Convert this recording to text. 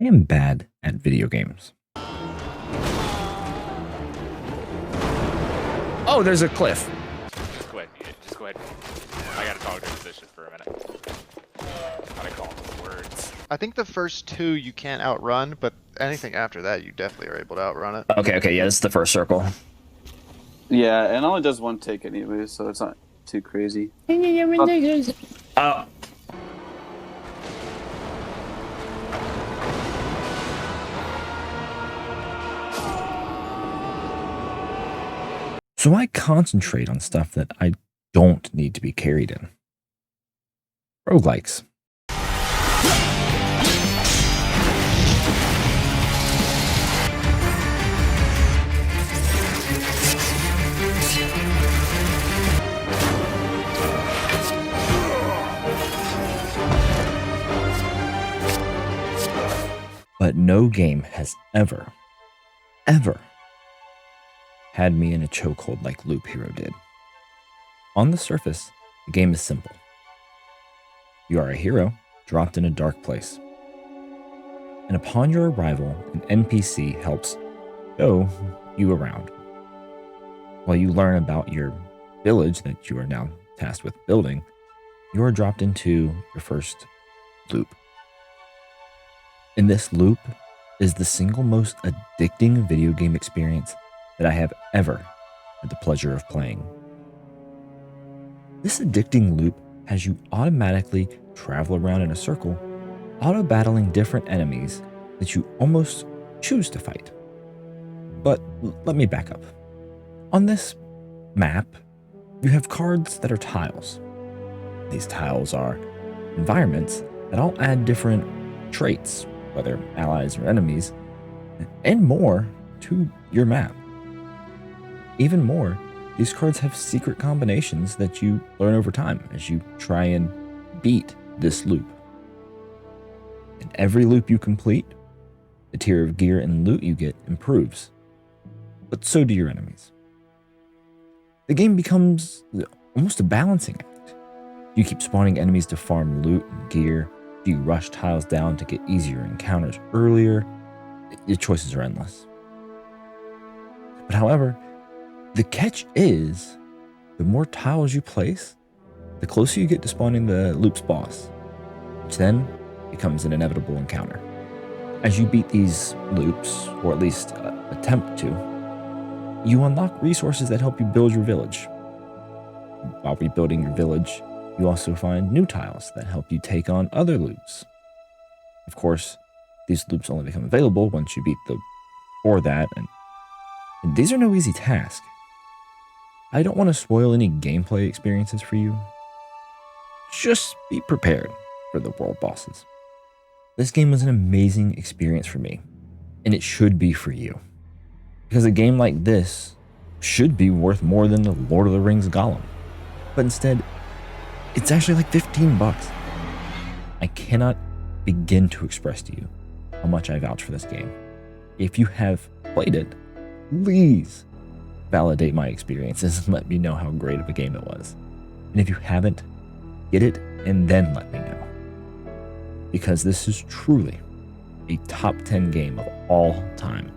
I am bad at video games. Oh, there's a cliff. Just go ahead. Just go ahead. I gotta talk to the position for a minute. Gotta call the words. I think the first two you can't outrun, but anything after that you definitely are able to outrun it. Okay, yeah, this is the first circle. Yeah, and it only does one take anyway, so it's not too crazy. Oh. So I concentrate on stuff that I don't need to be carried in. Roguelikes. But no game has ever had me in a chokehold like Loop Hero did. On the surface, the game is simple. You are a hero dropped in a dark place. And upon your arrival, an NPC helps show you around. While you learn about your village that you are now tasked with building, you are dropped into your first loop. And this loop is the single most addicting video game experience that I have ever had the pleasure of playing. This addicting loop has you automatically travel around in a circle, auto-battling different enemies that you almost choose to fight. But let me back up. On this map, you have cards that are tiles. These tiles are environments that all add different traits, whether allies or enemies, and more to your map. Even more, these cards have secret combinations that you learn over time as you try and beat this loop. In every loop you complete, the tier of gear and loot you get improves, but so do your enemies. The game becomes almost a balancing act. You keep spawning enemies to farm loot and gear. Do you rush tiles down to get easier encounters earlier? Your choices are endless. But however, the catch is, the more tiles you place, the closer you get to spawning the loop's boss, which then becomes an inevitable encounter. As you beat these loops, or at least attempt to, you unlock resources that help you build your village. While rebuilding your village, you also find new tiles that help you take on other loops. Of course, these loops only become available once you beat the or that, and these are no easy task. I don't want to spoil any gameplay experiences for you. Just be prepared for the world bosses. This game was an amazing experience for me, and it should be for you. Because a game like this should be worth more than the Lord of the Rings Gollum. But instead, it's actually like 15 bucks. I cannot begin to express to you how much I vouch for this game. If you have played it, please validate my experiences and let me know how great of a game it was. And if you haven't, get it and then let me know. Because this is truly a top 10 game of all time.